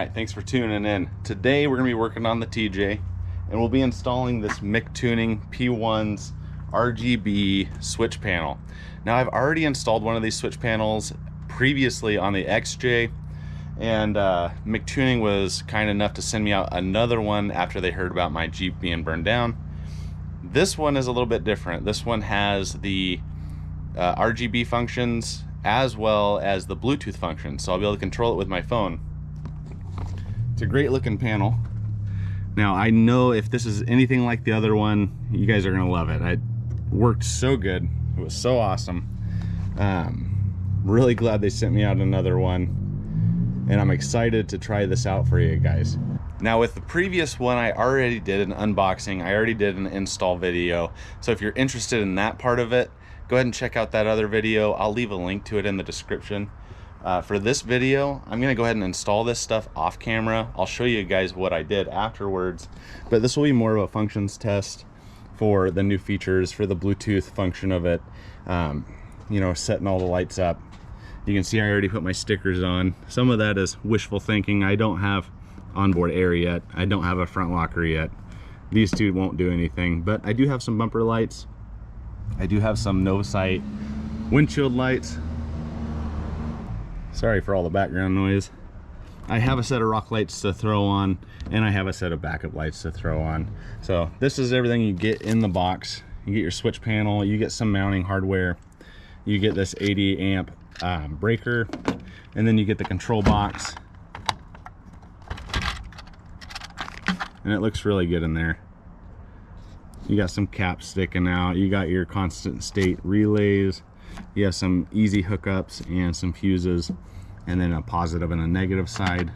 right, thanks for tuning in. Today we're gonna be working on the TJ, and we'll be installing this MicTuning P1's RGB switch panel. Now, I've already installed one of these switch panels previously on the XJ, and MicTuning was kind enough to send me out another one after they heard about my Jeep being burned down. This one is a little bit different. This one has the RGB functions as well as the Bluetooth function, so I'll be able to control it with my phone. It's a great looking panel. Now, I know if this is anything like the other one, you guys are gonna love it. It worked so good. It was so awesome. Really glad they sent me out another one, and I'm excited to try this out for you guys. Now, with the previous one, I already did an unboxing. I already did an install video. So if you're interested in that part of it, go ahead and check out that other video. I'll leave a link to it in the description. For this video, I'm gonna go ahead and install this stuff off camera. I'll show you guys what I did afterwards, but this will be more of a functions test for the new features, for the Bluetooth function of it. You know, setting all the lights up. You can see I already put my stickers on. Some of that is wishful thinking. I don't have onboard air yet. I don't have a front locker yet. These two won't do anything, but I do have some bumper lights. I do have some Novasight windshield lights. Sorry for all the background noise. I have a set of rock lights to throw on, and I have a set of backup lights to throw on. So this is everything you get in the box. You get your switch panel, you get some mounting hardware, you get this 80 amp breaker, and then you get the control box. And it looks really good in there. You got some caps sticking out, you got your constant state relays, you have some easy hookups and some fuses, and then a positive and a negative side.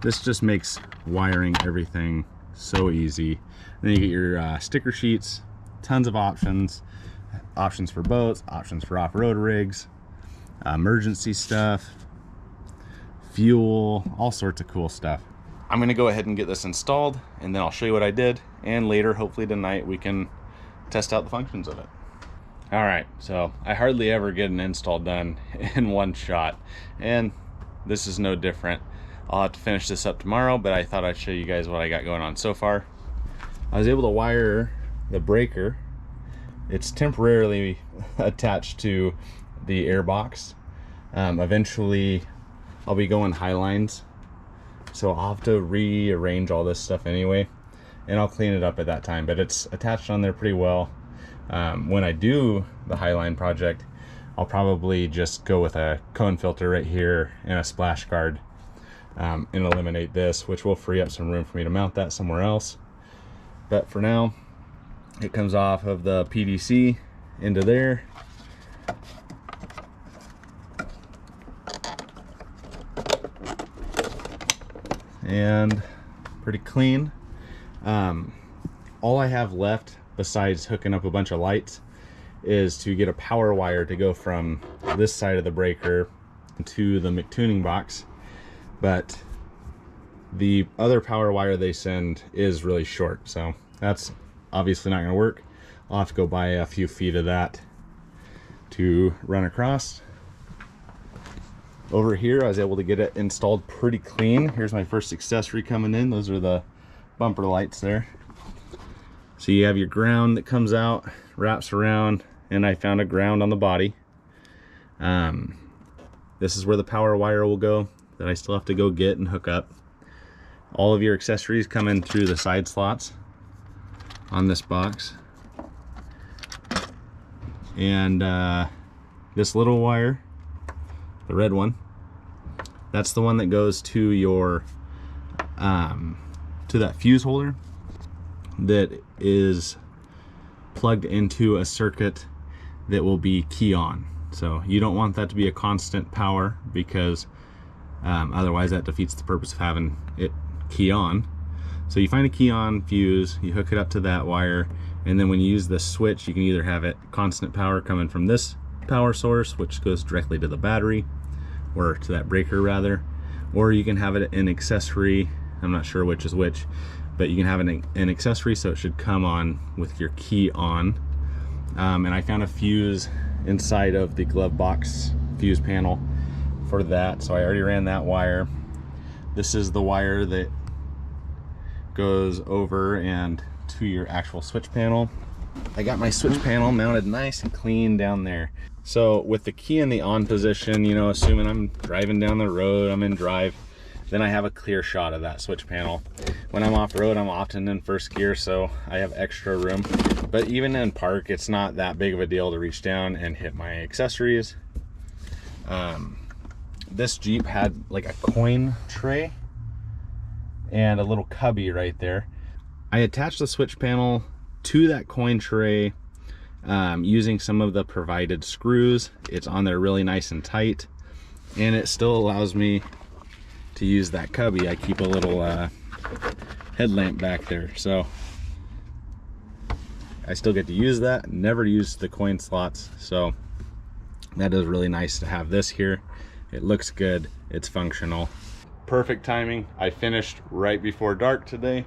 This just makes wiring everything so easy. And then you get your sticker sheets, tons of options for boats, options for off-road rigs, emergency stuff, fuel, all sorts of cool stuff. I'm gonna go ahead and get this installed, and then I'll show you what I did, and later, hopefully tonight, we can test out the functions of it. All right, so I hardly ever get an install done in one shot, and this is no different. I'll have to finish this up tomorrow, but I thought I'd show you guys what I got going on so far. I was able to wire the breaker. It's temporarily attached to the air box. Eventually, I'll be going high lines, so I'll have to rearrange all this stuff anyway, and I'll clean it up at that time, but it's attached on there pretty well. When I do the Highline project, I'll probably just go with a cone filter right here and a splash guard, and eliminate this, which will free up some room for me to mount that somewhere else. But for now, it comes off of the PDC into there. And pretty clean. All I have left besides hooking up a bunch of lights is to get a power wire to go from this side of the breaker to the MicTuning box, but the other power wire they send is really short, so that's obviously not going to work. I'll have to go buy a few feet of that to run across. Over here, I was able to get it installed pretty clean. Here's my first accessory coming in. Those are the bumper lights there. So you have your ground that comes out, wraps around, and I found a ground on the body. This is where the power wire will go that I still have to go get and hook up. All of your accessories come in through the side slots on this box. And this little wire, the red one, that's the one that goes to your to that fuse holder that is plugged into a circuit that will be key on. So you don't want that to be a constant power, because otherwise that defeats the purpose of having it key on. So you find a key on fuse, you hook it up to that wire, and then when you use the switch, you can either have it constant power coming from this power source, which goes directly to the battery, or to that breaker rather, or you can have it an accessory. I'm not sure which is which, but you can have an accessory, so it should come on with your key on. And I found a fuse inside of the glove box fuse panel for that, so I already ran that wire. This is the wire that goes over and to your actual switch panel. I got my switch panel mounted nice and clean down there. So with the key in the on position, you know, assuming I'm driving down the road, I'm in drive, then I have a clear shot of that switch panel. When I'm off road, I'm often in first gear, so I have extra room. But even in park, it's not that big of a deal to reach down and hit my accessories. This Jeep had like a coin tray and a little cubby right there. I attached the switch panel to that coin tray using some of the provided screws. It's on there really nice and tight, and it still allows me to use that cubby. I keep a little headlamp back there, so I still get to use that. Never used the coin slots, so that is really nice to have this here. It looks good, it's functional. Perfect timing. I finished right before dark today.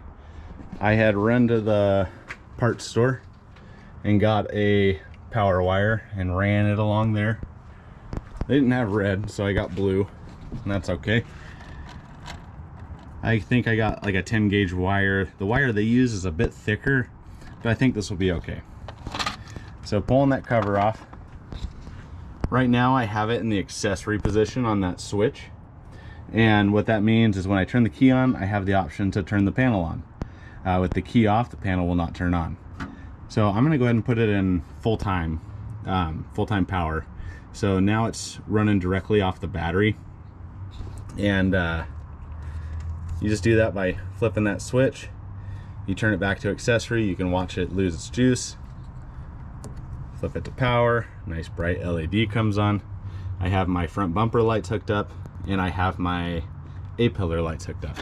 I had run to the parts store and got a power wire and ran it along there. They didn't have red, so I got blue, and that's okay. I think I got like a 10 gauge wire. The wire they use is a bit thicker, but I think this will be okay. So pulling that cover off. Right now I have it in the accessory position on that switch. And what that means is when I turn the key on, I have the option to turn the panel on. With the key off, the panel will not turn on. So I'm gonna go ahead and put it in full-time power. So now it's running directly off the battery. And you just do that by flipping that switch. You turn it back to accessory, you can watch it lose its juice. Flip it to power, nice bright LED comes on. I have my front bumper lights hooked up, and I have my A-pillar lights hooked up.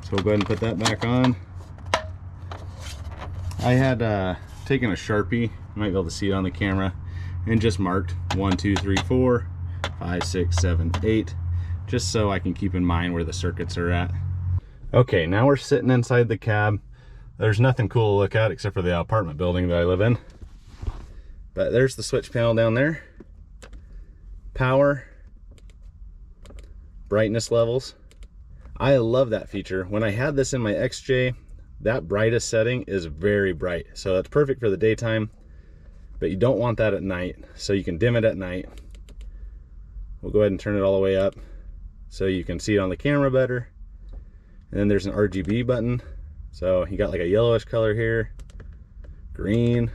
So we'll go ahead and put that back on. I had taken a Sharpie, you might be able to see it on the camera, and just marked 1, 2, 3, 4, 5, 6, 7, 8, just so I can keep in mind where the circuits are at. Okay, now we're sitting inside the cab. There's nothing cool to look at except for the apartment building that I live in. But there's the switch panel down there. Power, brightness levels. I love that feature. When I had this in my XJ, that brightest setting is very bright. So that's perfect for the daytime, but you don't want that at night. So you can dim it at night. We'll go ahead and turn it all the way up so you can see it on the camera better. And then there's an RGB button. So you got like a yellowish color here, green,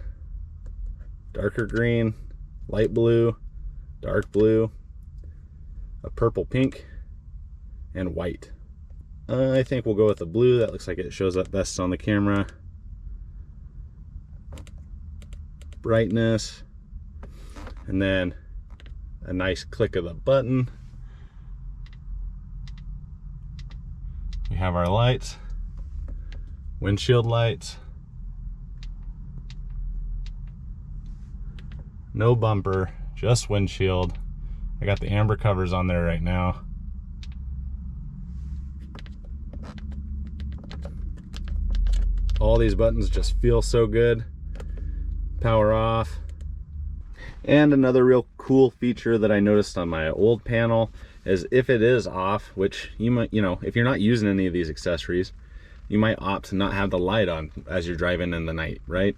darker green, light blue, dark blue, a purple pink, and white. I think we'll go with the blue. That looks like it shows up best on the camera. Brightness, and then a nice click of the button. We have our lights, windshield lights, no bumper, just windshield. I got the amber covers on there right now. All these buttons just feel so good. Power off. And another real cool feature that I noticed on my old panel is if it is off, which you might, if you're not using any of these accessories, you might opt to not have the light on as you're driving in the night, right?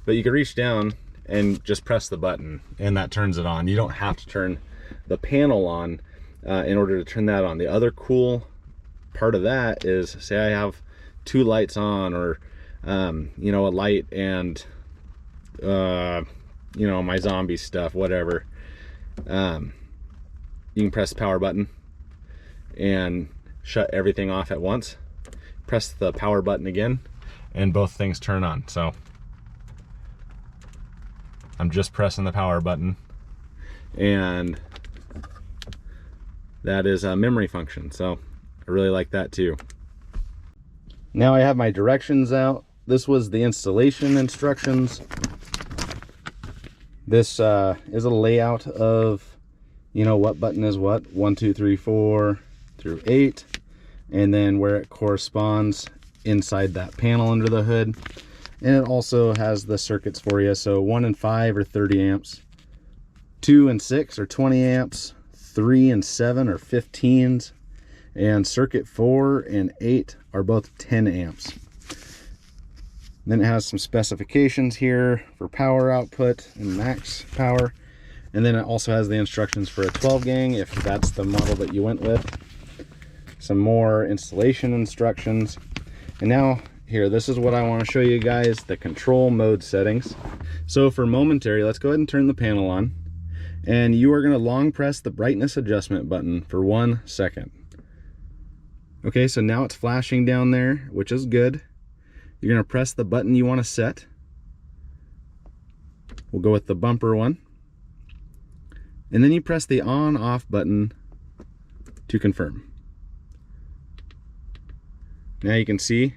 But you can reach down and just press the button and that turns it on. You don't have to turn the panel on in order to turn that on. The other cool part of that is, say I have two lights on, or a light and my zombie stuff, whatever. You can press the power button and shut everything off at once. Press the power button again and both things turn on. So I'm just pressing the power button, and that is a memory function. So I really like that too. Now I have my directions out. This was the installation instructions. This is a layout of, what button is what, 1, 2, 3, 4 through 8, and then where it corresponds inside that panel under the hood. And it also has the circuits for you. So 1 and 5 are 30 amps, 2 and 6 are 20 amps, 3 and 7 are 15s, and circuit 4 and 8 are both 10 amps. Then it has some specifications here for power output and max power. And then it also has the instructions for a 12 gang if that's the model that you went with. Some more installation instructions. And now here, this is what I want to show you guys, the control mode settings. So for momentary, let's go ahead and turn the panel on. And you are going to long press the brightness adjustment button for 1 second. Okay, so now it's flashing down there, which is good. You're going to press the button you want to set. We'll go with the bumper one. And then you press the on-off button to confirm. Now you can see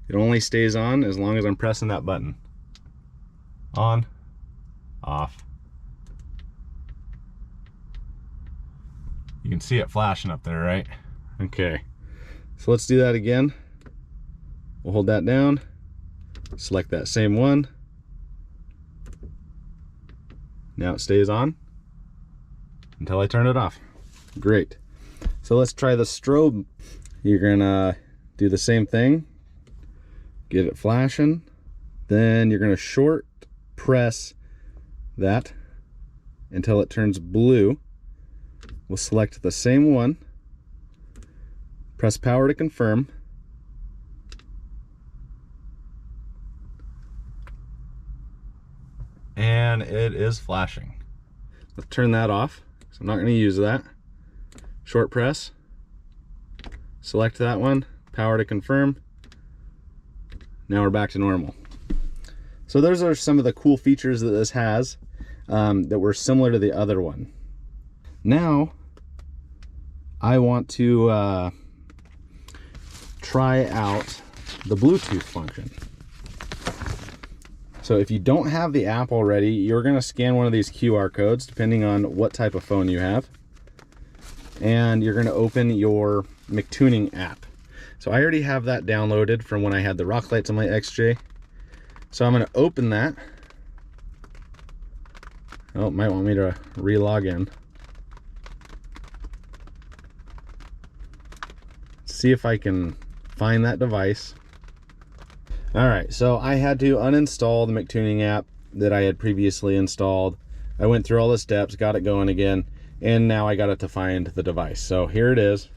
it only stays on as long as I'm pressing that button. On, off. You can see it flashing up there, right? Okay, so let's do that again. We'll hold that down, select that same one. Now it stays on until I turn it off. Great. So let's try the strobe. You're gonna do the same thing. Get it flashing. Then you're gonna short press that until it turns blue. We'll select the same one. Press power to confirm. And it is flashing. Let's turn that off. So I'm not going to use that. Short press. Select that one. Power to confirm. Now we're back to normal. So those are some of the cool features that this has that were similar to the other one. Now I want to try out the Bluetooth function. So if you don't have the app already, you're going to scan one of these QR codes depending on what type of phone you have. And you're going to open your MicTuning app. So I already have that downloaded from when I had the rock lights on my XJ. So I'm going to open that. Oh, it might want me to re-log in. See if I can find that device. All right, so I had to uninstall the MicTuning app that I had previously installed. I went through all the steps, got it going again, and now I got it to find the device. So here it is.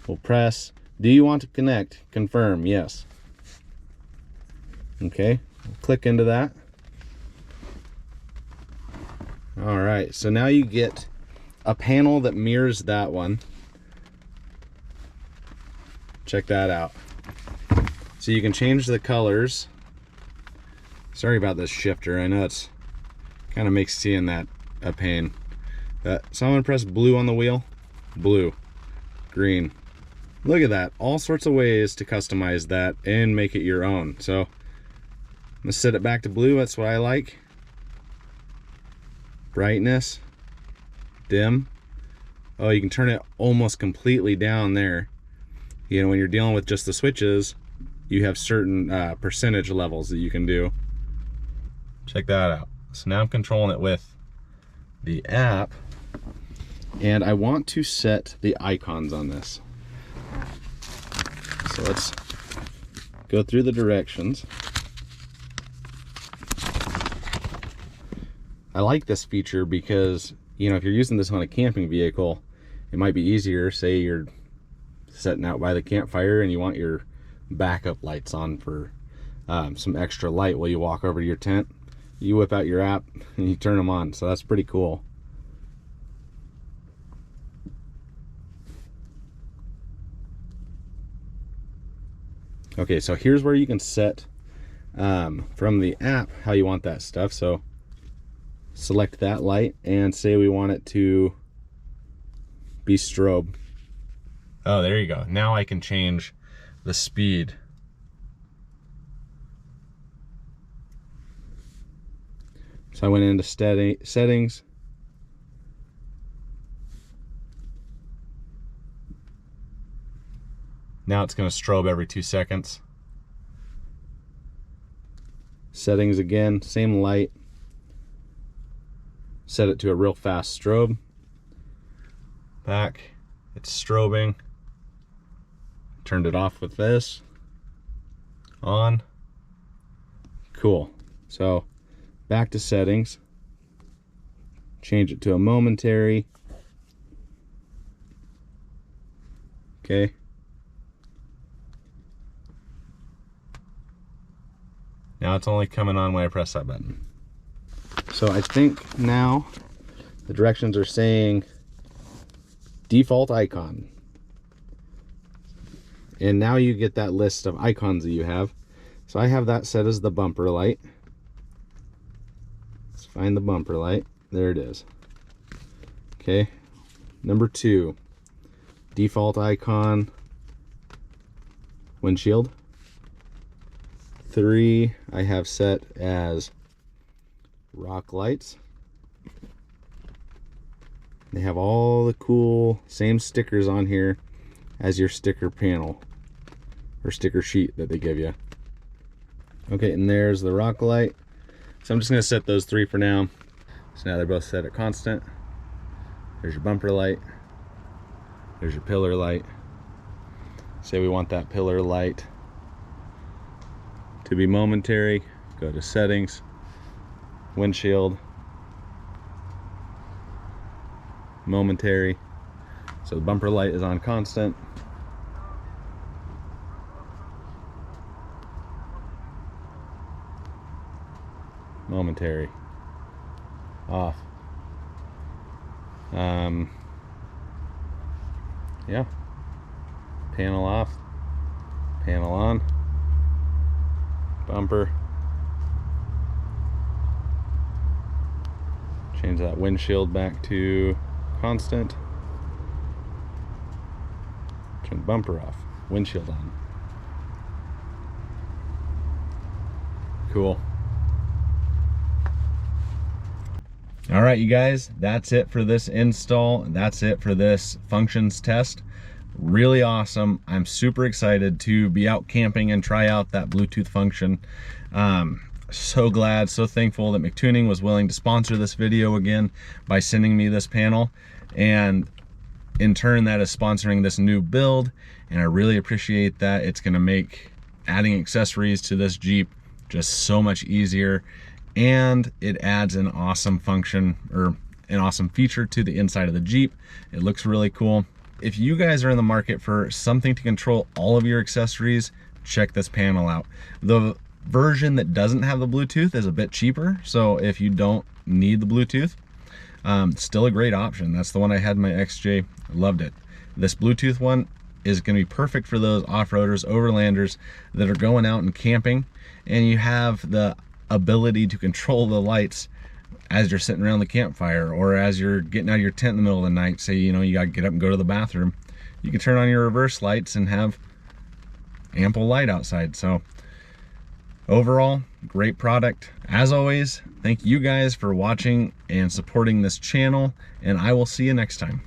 We'll press, do you want to connect? Confirm, yes. Okay, we'll click into that. All right, so now you get a panel that mirrors that one. Check that out. So you can change the colors. Sorry about this shifter. I know it's kind of makes seeing that a pain. So I'm gonna press blue on the wheel. Blue, green. Look at that. All sorts of ways to customize that and make it your own. So I'm gonna set it back to blue. That's what I like. Brightness, dim. Oh, you can turn it almost completely down there. You know, when you're dealing with just the switches, you have certain percentage levels that you can do. Check that out. So now I'm controlling it with the app, and I want to set the icons on this. So let's go through the directions. I like this feature because, you know, if you're using this on a camping vehicle, it might be easier. Say you're setting out by the campfire and you want your backup lights on for some extra light while you walk over to your tent. You whip out your app and you turn them on. So that's pretty cool. Okay, so here's where you can set from the app how you want that stuff. So select that light and say we want it to be strobe. Oh, there you go. Now I can change the speed. So I went into settings. Now it's going to strobe every 2 seconds. Settings again, same light. Set it to a real fast strobe. Back. It's strobing. Turned it off with this. On. Cool. So back to settings. Change it to a momentary. Okay. Now it's only coming on when I press that button. So I think now the directions are saying default icon. And now you get that list of icons that you have. So I have that set as the bumper light. Let's find the bumper light. There it is. Okay. Number 2, default icon, windshield. 3, I have set as rock lights. They have all the cool same stickers on here as your sticker panel or sticker sheet that they give you. Okay, and there's the rock light. So I'm just gonna set those 3 for now. So now they're both set at constant. There's your bumper light. There's your pillar light. Say we want that pillar light to be momentary. Go to settings, windshield, momentary. So the bumper light is on constant. Momentary. Off. Yeah. Panel off. Panel on. Bumper. Change that windshield back to constant. Turn the bumper off. Windshield on. Cool. All right, you guys, that's it for this install. That's it for this functions test. Really awesome. I'm super excited to be out camping and try out that Bluetooth function. So glad, so thankful that MicTuning was willing to sponsor this video again by sending me this panel. And in turn, that is sponsoring this new build. And I really appreciate that. It's gonna make adding accessories to this Jeep just so much easier. And it adds an awesome function or an awesome feature to the inside of the Jeep. It looks really cool. If you guys are in the market for something to control all of your accessories, check this panel out. The version that doesn't have the Bluetooth is a bit cheaper, so if you don't need the Bluetooth, still a great option. That's the one I had in my XJ. Loved it. This Bluetooth one is going to be perfect for those off-roaders, overlanders that are going out and camping, and you have the ability to control the lights as you're sitting around the campfire, or as you're getting out of your tent in the middle of the night. Say, you know, you gotta get up and go to the bathroom, you can turn on your reverse lights and have ample light outside. So overall, great product. As always, thank you guys for watching and supporting this channel, and I will see you next time.